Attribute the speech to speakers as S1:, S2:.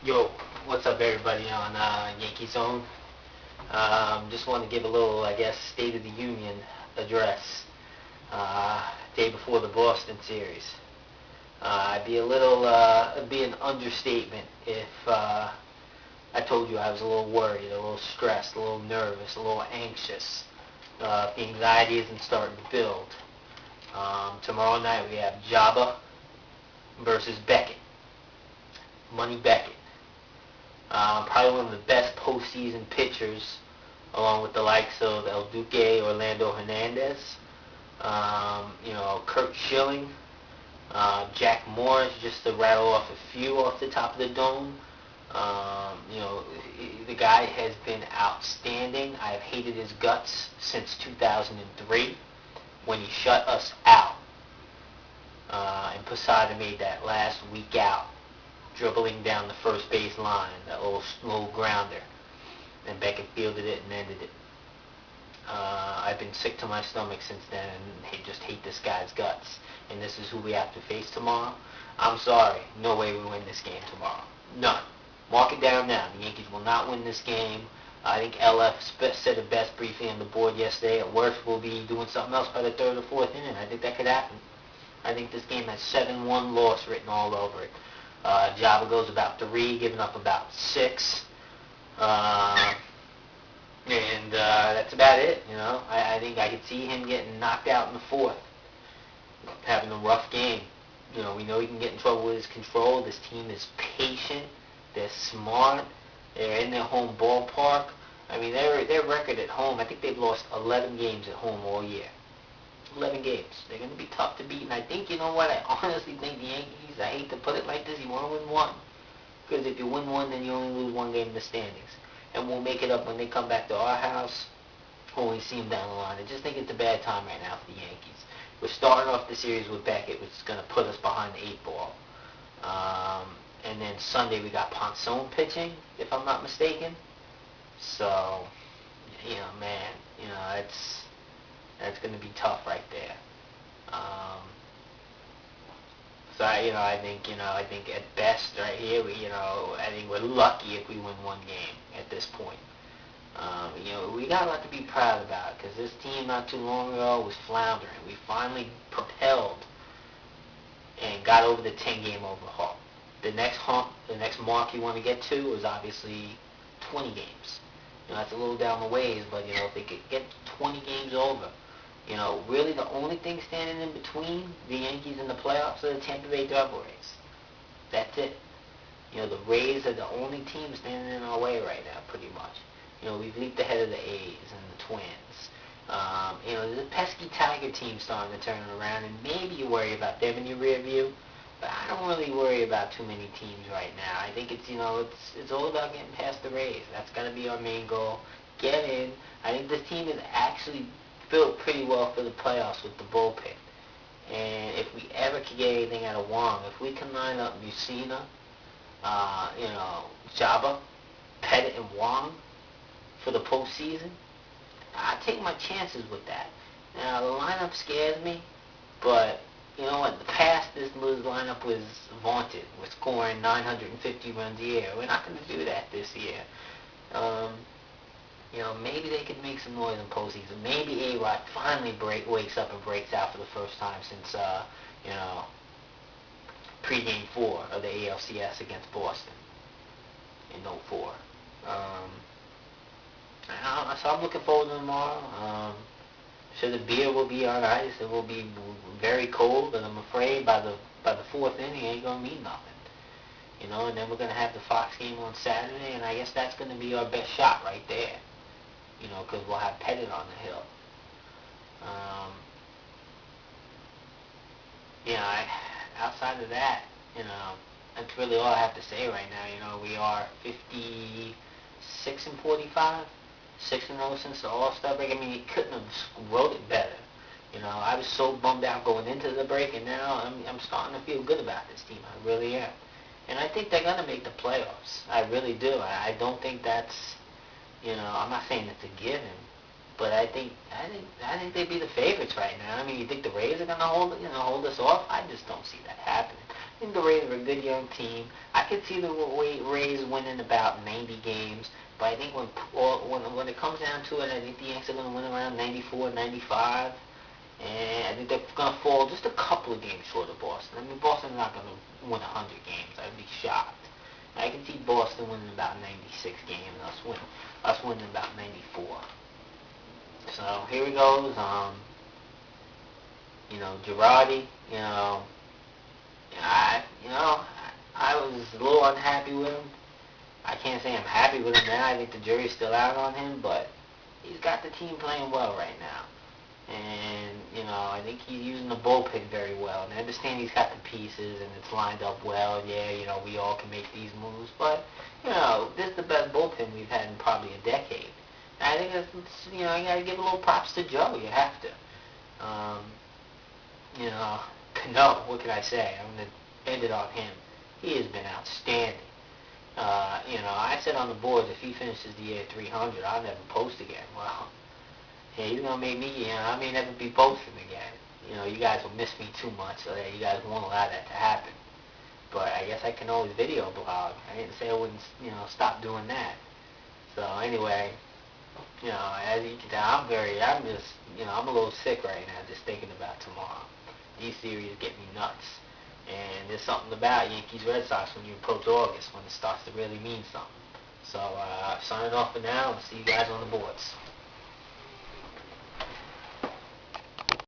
S1: Yo, what's up everybody on Yankee Zone? Just want to give a little, State of the Union address day before the Boston series. It'd be an understatement if I told you I was a little worried, a little stressed, a little nervous, a little anxious. The anxiety isn't starting to build. Tomorrow night we have Jabba versus Beckett. Money Beckett. Probably one of the best postseason pitchers, along with the likes of El Duque, Orlando Hernandez, Kurt Schilling, Jack Morris, just to rattle off a few off the top of the dome. The guy has been outstanding. I've hated his guts since 2003 when he shut us out. And Posada made that last week out, dribbling down the first base line, that little grounder, and Beckett fielded it and ended it. I've been sick to my stomach since then, and just hate this guy's guts. And this is who we have to face tomorrow. I'm sorry, no way we win this game tomorrow. None. Mark it down now. The Yankees will not win this game. I think LF said it best briefly on the board yesterday. At worst, we'll be doing something else by the third or fourth inning. I think that could happen. I think this game has 7-1 loss written all over it. Jabba goes about 3, giving up about 6. And that's about it, I think I could see him getting knocked out in the 4th, having a rough game. We know he can get in trouble with his control. This team is patient. They're smart. They're in their home ballpark. I mean, their record at home, I think they've lost 11 games at home all year. 11 games. They're going to be tough to beat. And I think, I honestly think the Yankees, I hate to put it like this, you want to win one. Because if you win one, then you only lose one game in the standings. And we'll make it up when they come back to our house, when we see them down the line. I just think it's a bad time right now for the Yankees. We're starting off the series with Beckett, which is going to put us behind the 8 ball. And then Sunday we got Ponson pitching, if I'm not mistaken. So, that's going to be tough right there. I think at best right here, I think we're lucky if we win one game at this point. We got a lot to be proud about because this team not too long ago was floundering. We finally propelled and got over the 10-game overhaul. The next mark you want to get to is obviously 20 games. That's a little down the ways, but if they could get 20 games over, really the only thing standing in between the Yankees and the playoffs are the Tampa Bay Devil Rays. That's it. The Rays are the only team standing in our way right now, pretty much. We've leaped ahead of the A's and the Twins. The pesky Tiger team starting to turn it around, and maybe you worry about them in your rear view, but I don't really worry about too many teams right now. I think it's all about getting past the Rays. That's got to be our main goal. Get in. I think this team is actually built pretty well for the playoffs with the bullpen. And if we ever could get anything out of Wong, if we can line up Mussina, Jabba, Pettit, and Wong for the postseason, I take my chances with that. Now, the lineup scares me, but in the past, this lineup was vaunted. We're scoring 950 runs a year. We're not going to do that this year. Maybe they could make some noise in postseason. Maybe A-Rod finally wakes up and breaks out for the first time since, pre-game 4 of the ALCS against Boston in 04. So I'm looking forward to tomorrow. So the beer will be on ice. It will be very cold, and I'm afraid by the 4th inning, it ain't going to mean nothing. And then we're going to have the Fox game on Saturday, and I guess that's going to be our best shot right there. Because we'll have Pettit on the hill. Outside of that, that's really all I have to say right now. We are 56 and 45, 6-0 since the All-Star break. I mean, you couldn't have wrote it better. I was so bummed out going into the break, and now I'm starting to feel good about this team. I really am. And I think they're going to make the playoffs. I really do. I don't think that's, I'm not saying it's a given, but I think they'd be the favorites right now. I mean, you think the Rays are going to hold us off? I just don't see that happening. I think the Rays are a good young team. I could see the Rays winning about 90 games, but I think when it comes down to it, I think the Yankees are going to win around 94, 95, and I think they're going to fall just a couple of games short of Boston. I mean, Boston's not going to win 100 games. I'd be shocked. I can see Boston winning about 96 games, and us winning about 94. So here he goes. Girardi. I was a little unhappy with him. I can't say I'm happy with him now. I think the jury's still out on him, but he's got the team playing well right now. And, I think he's using the bullpen very well. And I understand he's got the pieces and it's lined up well. And yeah, we all can make these moves. But, this is the best bullpen we've had in probably a decade. And I think it's, you got to give a little props to Joe. You have to. Cano, what can I say? I'm going to end it on him. He has been outstanding. I said on the boards, if he finishes the year 300, I'll never post again. Well, yeah, he's going to make me, I may never be posting again. You guys will miss me too much, so that you guys won't allow that to happen. But I guess I can always video blog. I didn't say I wouldn't, stop doing that. So anyway, as you can tell, I'm just, I'm a little sick right now just thinking about tomorrow. These series get me nuts. And there's something about Yankees Red Sox when you approach August when it starts to really mean something. So, signing off for now, and see you guys on the boards.